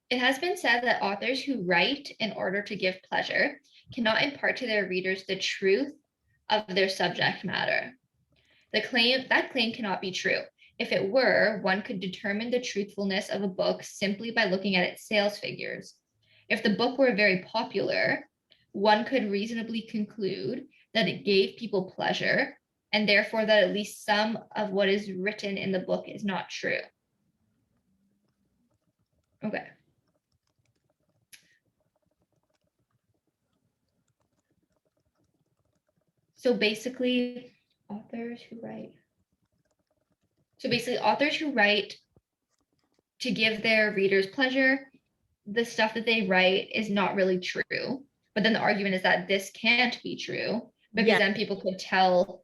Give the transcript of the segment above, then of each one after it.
It has been said that authors who write in order to give pleasure cannot impart to their readers the truth of their subject matter. That claim cannot be true. If it were, one could determine the truthfulness of a book simply by looking at its sales figures. If the book were very popular, one could reasonably conclude that it gave people pleasure, and therefore that at least some of what is written in the book is not true. Okay. So basically, authors who write to give their readers pleasure, the stuff that they write is not really true. But then the argument is that this can't be true, because then people could tell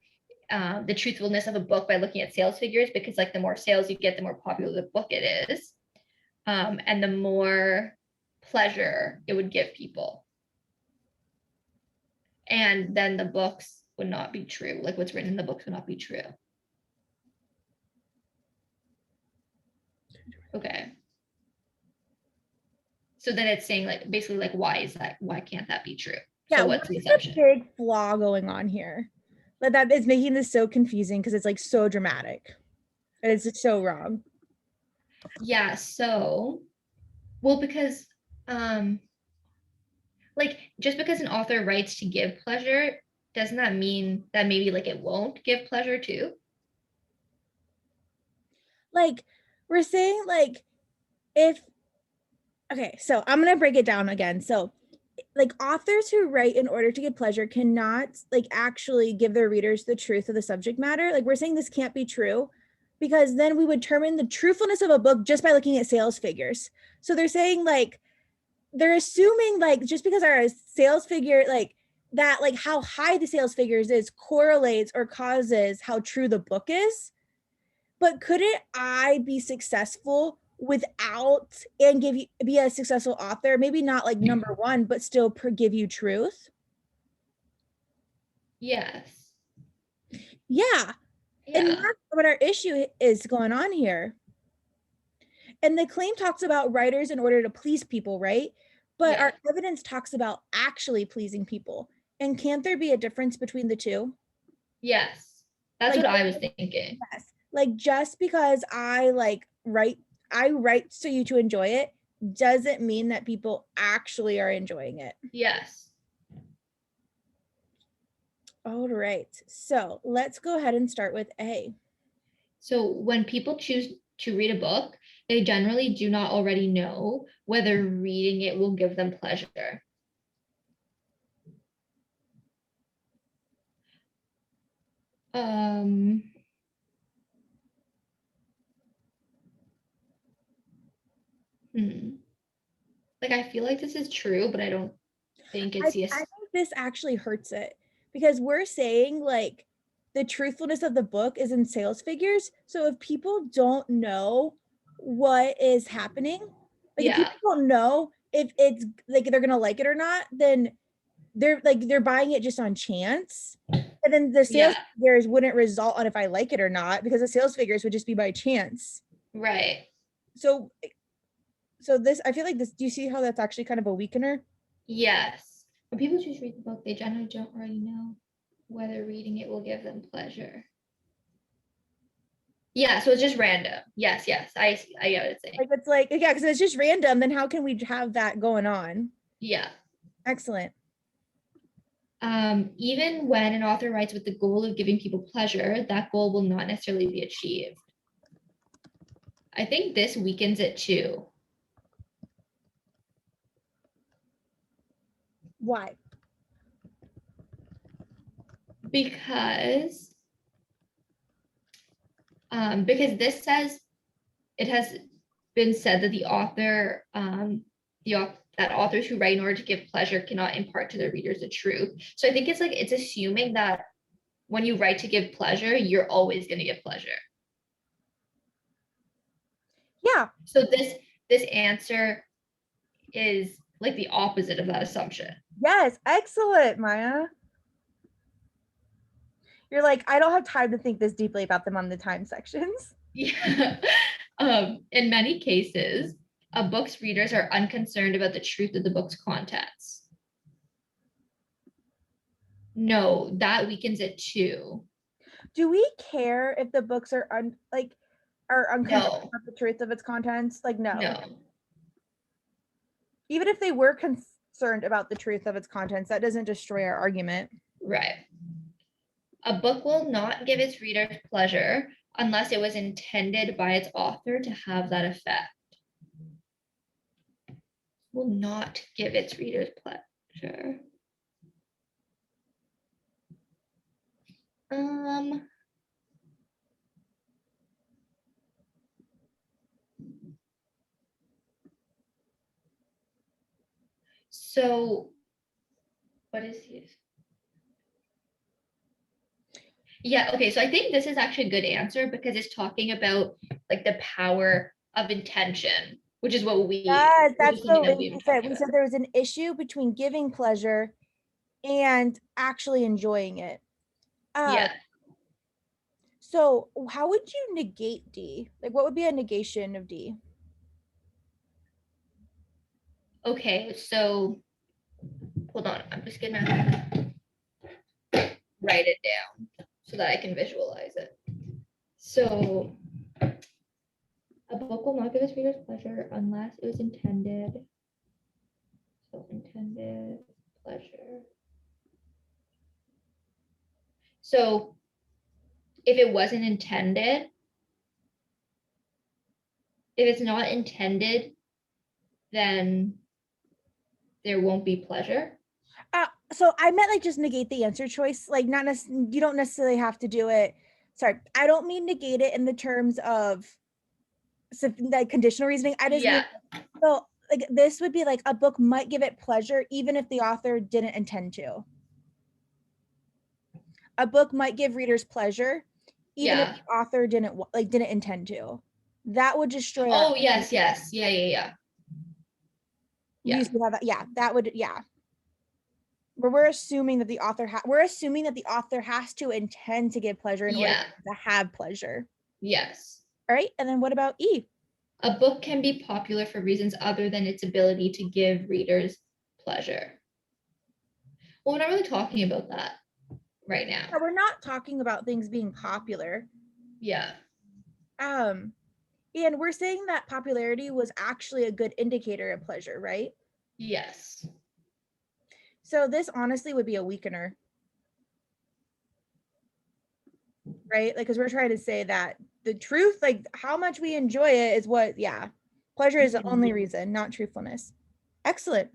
the truthfulness of a book by looking at sales figures, because like the more sales you get, the more popular the book it is, and the more pleasure it would give people. And then the books would not be true. Like what's written in the books would not be true. Okay. So then it's saying like basically like why can't that be true? Yeah, so what's the assumption? A big flaw going on here. But that is making this so confusing because it's like so dramatic. And it's just so wrong. Yeah, so well, because like just because an author writes to give pleasure, doesn't that mean that maybe like it won't give pleasure too? Like we're saying like if okay, so I'm gonna break it down again. So like authors who write in order to give pleasure cannot like actually give their readers the truth of the subject matter. Like we're saying this can't be true because then we would determine the truthfulness of a book just by looking at sales figures. So they're saying like they're assuming like just because our sales figure like that like how high the sales figures is correlates or causes how true the book is. But couldn't I be successful without and give you be a successful author? Maybe not like number one, but still give you truth. Yes. Yeah. And that's what our issue is going on here. And the claim talks about writers in order to please people, right? But our evidence talks about actually pleasing people. And can't there be a difference between the two? Yes. That's like, what I was thinking. Yes. Like just because I write so you to enjoy it doesn't mean that people actually are enjoying it. Yes. All right. So let's go ahead and start with A. So when people choose to read a book, they generally do not already know whether reading it will give them pleasure. Like I feel like this is true, but I don't think it's yes. I think this actually hurts it because we're saying like the truthfulness of the book is in sales figures. So if people don't know what is happening, like if people don't know if it's like they're gonna like it or not, then they're buying it just on chance. And then the sales figures wouldn't result on if I like it or not, because the sales figures would just be by chance. Right. So this, I feel like this, do you see how that's actually kind of a weakener? Yes. When people choose to read the book, they generally don't already know whether reading it will give them pleasure. Yeah, so it's just random. Yes, I get what it's saying. Like it's like, yeah, because it's just random, then how can we have that going on? Yeah. Excellent. Even when an author writes with the goal of giving people pleasure, that goal will not necessarily be achieved. I think this weakens it too. Why? Because this says it has been said that the author that authors who write in order to give pleasure cannot impart to their readers the truth. So I think it's like it's assuming that when you write to give pleasure, you're always going to give pleasure. Yeah. So this answer is like the opposite of that assumption. Yes, excellent, Maya. You're like, I don't have time to think this deeply about them on the time sections. Yeah. In many cases, A book's readers are unconcerned about the truth of the book's contents. No, that weakens it too. Do we care if the books are unconcerned No, about the truth of its contents? Like, no. no, Even if they were concerned about the truth of its contents, that doesn't destroy our argument. right. A book will not give its readers pleasure unless it was intended by its author to have that effect. Will not give its readers pleasure. So what is this? Yeah, okay, so I think this is actually a good answer because it's talking about like the power of intention, which is what Yes, which that's is something so that we've been talking we about. said there was an issue between giving pleasure and actually enjoying it. Yeah. So how would you negate D? Like, what would be a negation of D? Okay, so hold on, I'm just gonna write it down so that I can visualize it. So a book will not give its readers pleasure unless it was intended. So intended pleasure. So if it wasn't intended, if it's not intended, then there won't be pleasure. So I meant like just negate the answer choice. Like, not you don't necessarily have to do it. Sorry, I don't mean negate it in the terms of like conditional reasoning. I just mean, Yeah. so like this would be like a book might give it pleasure even if the author didn't intend to. A book might give readers pleasure even if Yeah. the author didn't intend to. That would destroy our. Oh, yes, yes. Yeah, yeah, yeah. You Yeah. see how that? Yeah, that would. Yeah, where we're assuming that the author has to intend to give pleasure in order Yeah. to have pleasure. Yes. All right, and then what about E? A book can be popular for reasons other than its ability to give readers pleasure. Well, we're not really talking about that right now. We're not talking about things being popular. Yeah. And we're saying that popularity was actually a good indicator of pleasure, right? Yes. So this honestly would be a weakener, right? Like, because we're trying to say that the truth, like how much we enjoy it, is what, yeah, pleasure is the only reason, not truthfulness. Excellent.